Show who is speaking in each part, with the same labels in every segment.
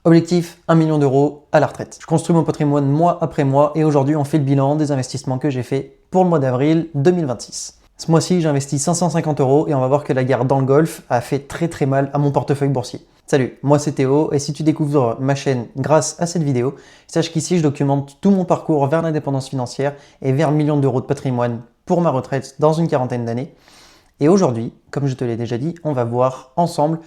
Speaker 1: Objectif, 1 million d'euros à la retraite. Je construis mon patrimoine mois après mois et aujourd'hui on fait le bilan des investissements que j'ai fait pour le mois d'avril 2026. Ce mois-ci j'ai investi 550 euros et on va voir que la guerre dans le Golfe a fait très mal à mon portefeuille boursier. Salut, moi c'est Théo et si tu découvres ma chaîne grâce à cette vidéo, sache qu'ici je documente tout mon parcours vers l'indépendance financière et vers 1 million d'euros de patrimoine pour ma retraite dans une quarantaine d'années. Et aujourd'hui, comme je te l'ai déjà dit, on va voir ensemble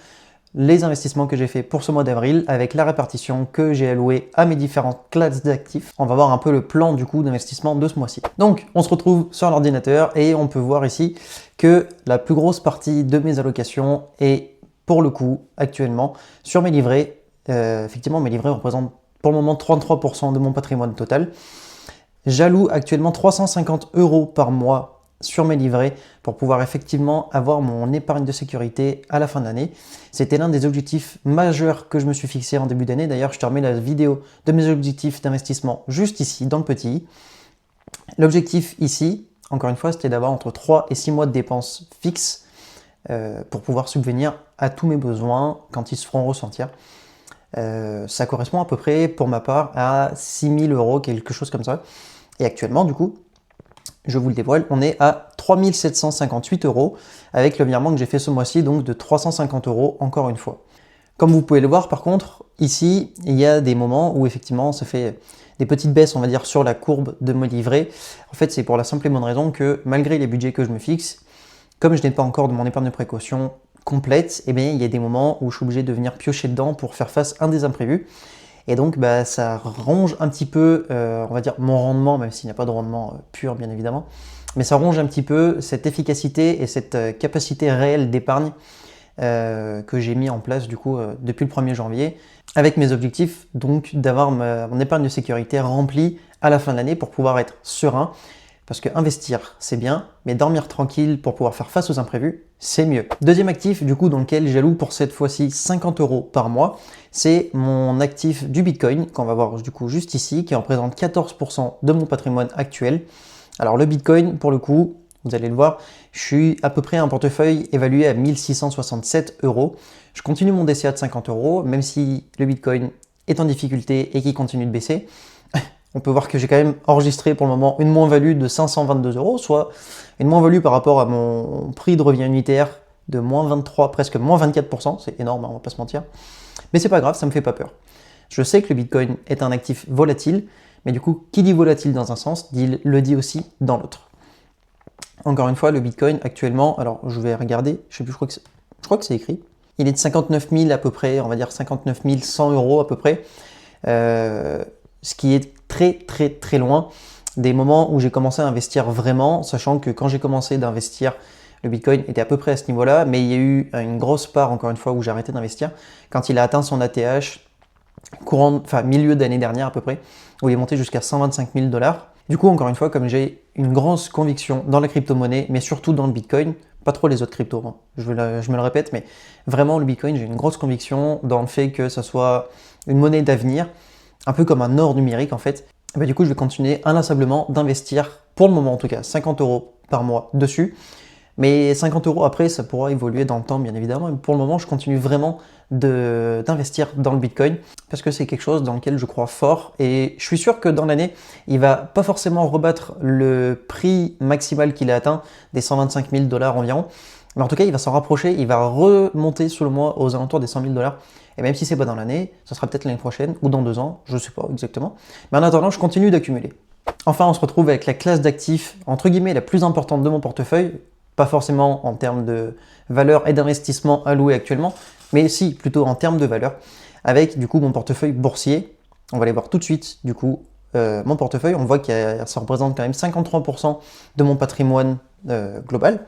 Speaker 1: les investissements que j'ai fait pour ce mois d'avril avec la répartition que j'ai allouée à mes différentes classes d'actifs. On va voir un peu le plan du coup d'investissement de ce mois-ci. Donc on se retrouve sur l'ordinateur et on peut voir ici que la plus grosse partie de mes allocations est pour le coup actuellement sur mes livrets. Effectivement mes livrets représentent pour le moment 33% de mon patrimoine total. J'alloue actuellement 350 euros par mois sur mes livrets pour pouvoir effectivement avoir mon épargne de sécurité à la fin de l'année. C'était l'un des objectifs majeurs que je me suis fixé en début d'année. D'ailleurs, je te remets la vidéo de mes objectifs d'investissement juste ici, dans le petit. L'objectif ici, encore une fois, c'était d'avoir entre 3 et 6 mois de dépenses fixes pour pouvoir subvenir à tous mes besoins quand ils se feront ressentir. Ça correspond à peu près, pour ma part, à 6 000 euros, quelque chose comme ça. Et actuellement, du coup, je vous le dévoile, on est à 3 758 euros avec le virement que j'ai fait ce mois-ci, donc de 350 euros encore une fois. Comme vous pouvez le voir, par contre, ici, il y a des moments où effectivement, ça fait des petites baisses, on va dire, sur la courbe de mes livrets. En fait, c'est pour la simple et bonne raison que malgré les budgets que je me fixe, comme je n'ai pas encore de mon épargne de précaution complète, eh bien, il y a des moments où je suis obligé de venir piocher dedans pour faire face à un des imprévus. Et donc, ça ronge un petit peu, on va dire, mon rendement, même s'il n'y a pas de rendement pur, bien évidemment. Mais ça ronge un petit peu cette efficacité et cette capacité réelle d'épargne que j'ai mis en place, du coup, depuis le 1er janvier, avec mes objectifs, donc, d'avoir mon épargne de sécurité remplie à la fin de l'année pour pouvoir être serein. Parce que investir, c'est bien, mais dormir tranquille pour pouvoir faire face aux imprévus, c'est mieux. Deuxième actif, du coup, dans lequel j'alloue pour cette fois-ci 50 euros par mois, c'est mon actif du Bitcoin, qu'on va voir du coup juste ici, qui représente 14% de mon patrimoine actuel. Alors le Bitcoin, pour le coup, vous allez le voir, je suis à peu près à un portefeuille évalué à 1667 euros. Je continue mon DCA de 50 euros, même si le Bitcoin est en difficulté et qu'il continue de baisser. On peut voir que j'ai quand même enregistré pour le moment une moins-value de 522 euros, soit une moins-value par rapport à mon prix de revient unitaire de moins 23, presque moins 24%. C'est énorme, hein, on va pas se mentir. Mais c'est pas grave, ça me fait pas peur. Je sais que le Bitcoin est un actif volatile, mais du coup, qui dit volatile dans un sens, le dit aussi dans l'autre. Encore une fois, le Bitcoin actuellement, alors je vais regarder, je sais plus, je crois que c'est écrit. Il est de 59 000 à peu près, on va dire 59 100 euros à peu près. Ce qui est très loin des moments où j'ai commencé à investir vraiment, sachant que quand j'ai commencé d'investir, le Bitcoin était à peu près à ce niveau-là, mais il y a eu une grosse part, encore une fois, où j'ai arrêté d'investir, quand il a atteint son ATH, milieu d'année dernière à peu près, où il est monté jusqu'à 125 000 $. Du coup, encore une fois, comme j'ai une grosse conviction dans la crypto-monnaie, mais surtout dans le Bitcoin, pas trop les autres cryptos, hein. Je me le répète, mais vraiment le Bitcoin, j'ai une grosse conviction dans le fait que ça soit une monnaie d'avenir, un peu comme un or numérique en fait. Et du coup, je vais continuer inlassablement d'investir, pour le moment en tout cas, 50 euros par mois dessus. Mais 50 euros après, ça pourra évoluer dans le temps, bien évidemment. Mais pour le moment, je continue vraiment d'investir dans le Bitcoin parce que c'est quelque chose dans lequel je crois fort. Et je suis sûr que dans l'année, il va pas forcément rebattre le prix maximal qu'il a atteint, des 125 000 $ environ. Mais en tout cas, il va s'en rapprocher, il va remonter sur le mois aux alentours des 100 000 $. Et même si c'est pas dans l'année, ça sera peut-être l'année prochaine ou dans 2 ans, je sais pas exactement. Mais en attendant, je continue d'accumuler. Enfin, on se retrouve avec la classe d'actifs, entre guillemets, la plus importante de mon portefeuille. Pas forcément en termes de valeur et d'investissement alloué actuellement, mais si, plutôt en termes de valeur, avec du coup mon portefeuille boursier. On va aller voir tout de suite, du coup, mon portefeuille. On voit que ça représente quand même 53% de mon patrimoine global.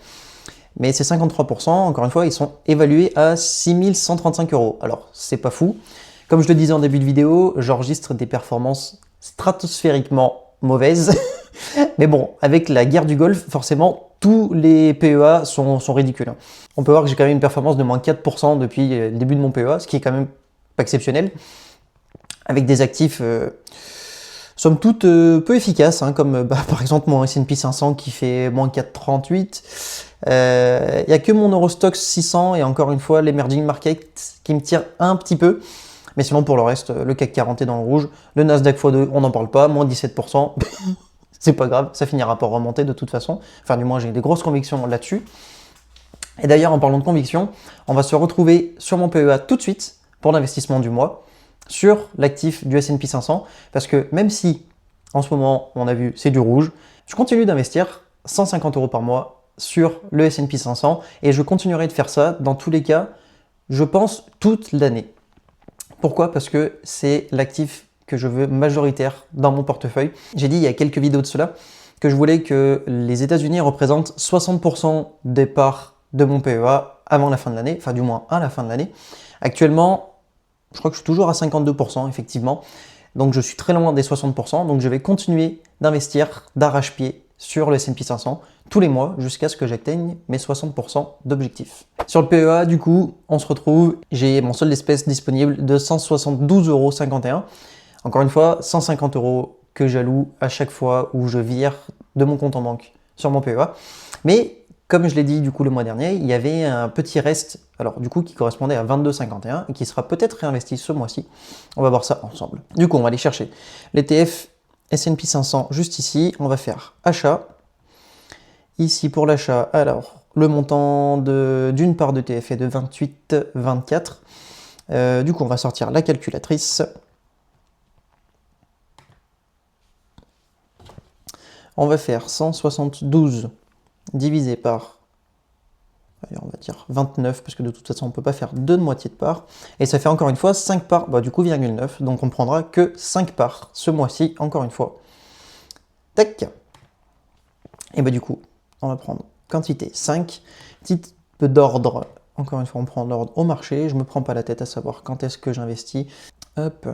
Speaker 1: Mais ces 53%, encore une fois, ils sont évalués à 6 135 euros. Alors, c'est pas fou. Comme je le disais en début de vidéo, j'enregistre des performances stratosphériquement mauvaises. Mais bon, avec la guerre du Golfe, forcément, tous les PEA sont ridicules. On peut voir que j'ai quand même une performance de moins 4% depuis le début de mon PEA, ce qui est quand même pas exceptionnel. Avec des actifs, somme toute, peu efficaces, hein, comme par exemple mon S&P 500 qui fait moins 4,38. Il n'y a que mon Eurostoxx 600 et encore une fois l'Emerging Market qui me tire un petit peu. Mais sinon, pour le reste, le CAC 40 est dans le rouge. Le Nasdaq x2, on n'en parle pas, moins 17%. C'est pas grave, ça finira par remonter de toute façon. Enfin, du moins, j'ai des grosses convictions là-dessus. Et d'ailleurs, en parlant de convictions, on va se retrouver sur mon PEA tout de suite pour l'investissement du mois sur l'actif du S&P 500. Parce que même si, en ce moment, on a vu, c'est du rouge, je continue d'investir 150 € par mois sur le S&P 500 et je continuerai de faire ça dans tous les cas, je pense, toute l'année. Pourquoi? Parce que c'est l'actif que je veux majoritaire dans mon portefeuille. J'ai dit il y a quelques vidéos de cela que je voulais que les États-Unis représentent 60% des parts de mon PEA avant la fin de l'année, enfin du moins à la fin de l'année. Actuellement, je crois que je suis toujours à 52% effectivement, donc je suis très loin des 60%, donc je vais continuer d'investir d'arrache-pied sur le S&P 500 tous les mois jusqu'à ce que j'atteigne mes 60% d'objectifs. Sur le PEA, du coup, on se retrouve, j'ai mon solde d'espèces disponible de 172,51 €. Encore une fois, 150 € que j'alloue à chaque fois où je vire de mon compte en banque sur mon PEA. Mais comme je l'ai dit du coup le mois dernier, il y avait un petit reste, alors du coup qui correspondait à 22,51 et qui sera peut-être réinvesti ce mois-ci. On va voir ça ensemble. Du coup, on va aller chercher l'ETF S&P 500 juste ici. On va faire achat. Ici pour l'achat, alors le montant d'une part d'ETF est de 28,24. Du coup, on va sortir la calculatrice. On va faire 172 divisé par, allez, on va dire 29, parce que de toute façon on ne peut pas faire deux de moitié de part, et ça fait encore une fois 5 parts, du coup 0,9, donc on prendra que 5 parts ce mois-ci, encore une fois. Tac. Et du coup, on va prendre quantité 5, petit peu d'ordre, encore une fois on prend l'ordre au marché, je ne me prends pas la tête à savoir quand est-ce que j'investis, hop,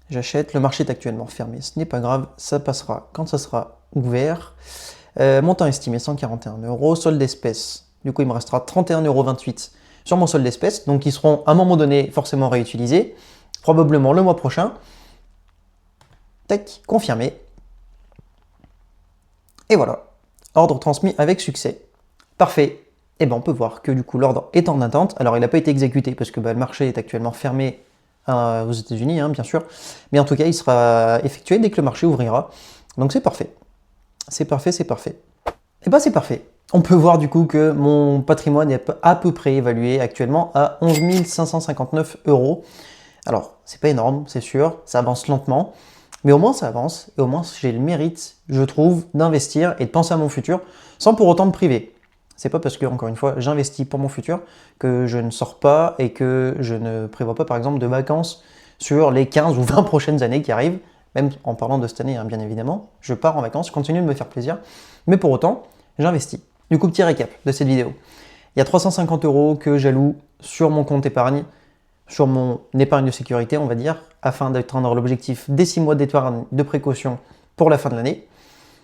Speaker 1: j'achète, le marché est actuellement fermé, ce n'est pas grave, ça passera quand ça sera ouvert. Montant estimé 141 €, solde d'espèces, du coup il me restera 31,28 € sur mon solde d'espèces, donc qui seront à un moment donné forcément réutilisés, probablement le mois prochain. Tac, confirmé. Et voilà, ordre transmis avec succès. Parfait. Et on peut voir que du coup l'ordre est en attente. Alors il n'a pas été exécuté parce que le marché est actuellement fermé aux États-Unis, bien sûr. Mais en tout cas, il sera effectué dès que le marché ouvrira. Donc c'est parfait. C'est parfait, c'est parfait. Et c'est parfait. On peut voir du coup que mon patrimoine est à peu près évalué actuellement à 11 559 €. Alors, c'est pas énorme, c'est sûr, ça avance lentement, mais au moins ça avance, et au moins j'ai le mérite, je trouve, d'investir et de penser à mon futur, sans pour autant me priver. C'est pas parce que, encore une fois, j'investis pour mon futur que je ne sors pas et que je ne prévois pas, par exemple, de vacances sur les 15 ou 20 prochaines années qui arrivent. Même en parlant de cette année, bien évidemment, je pars en vacances, je continue de me faire plaisir, mais pour autant, j'investis. Du coup, petit récap de cette vidéo. Il y a 350 € que j'alloue sur mon compte épargne, sur mon épargne de sécurité, on va dire, afin d'atteindre l'objectif des 6 mois d'épargne de précaution pour la fin de l'année.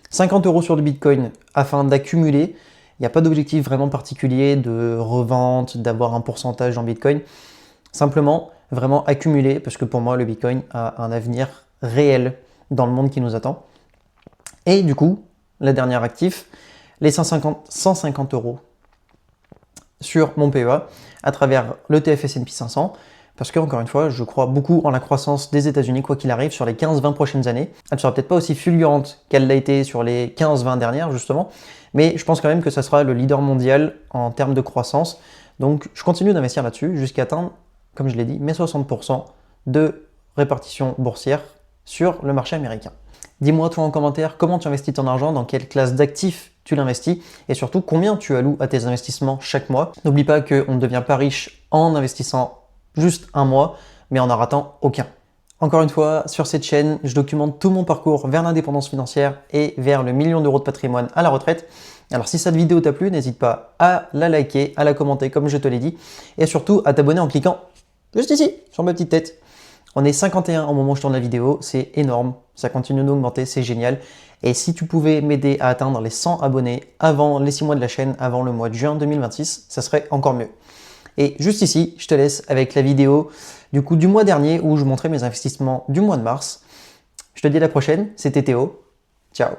Speaker 1: 50 € sur du Bitcoin afin d'accumuler. Il n'y a pas d'objectif vraiment particulier de revente, d'avoir un pourcentage en Bitcoin. Simplement, vraiment accumuler, parce que pour moi, le Bitcoin a un avenir réel dans le monde qui nous attend. Et du coup, la dernière actif, les 150 € sur mon PEA à travers l'ETF S&P 500, parce que, encore une fois, je crois beaucoup en la croissance des États-Unis, quoi qu'il arrive, sur les 15-20 prochaines années. Elle ne sera peut-être pas aussi fulgurante qu'elle l'a été sur les 15-20 dernières, justement, mais je pense quand même que ça sera le leader mondial en termes de croissance. Donc, je continue d'investir là-dessus jusqu'à atteindre, comme je l'ai dit, mes 60% de répartition boursière sur le marché américain. Dis-moi toi en commentaire comment tu investis ton argent, dans quelle classe d'actifs tu l'investis et surtout combien tu alloues à tes investissements chaque mois. N'oublie pas qu'on ne devient pas riche en investissant juste un mois, mais en ratant aucun. Encore une fois, sur cette chaîne, je documente tout mon parcours vers l'indépendance financière et vers le 1 000 000 € de patrimoine à la retraite. Alors si cette vidéo t'a plu, n'hésite pas à la liker, à la commenter comme je te l'ai dit, et surtout à t'abonner en cliquant juste ici, sur ma petite tête. On est 51 au moment où je tourne la vidéo, c'est énorme, ça continue d'augmenter, c'est génial. Et si tu pouvais m'aider à atteindre les 100 abonnés avant les 6 mois de la chaîne, avant le mois de juin 2026, ça serait encore mieux. Et juste ici, je te laisse avec la vidéo du mois dernier où je montrais mes investissements du mois de mars. Je te dis à la prochaine, c'était Théo, ciao.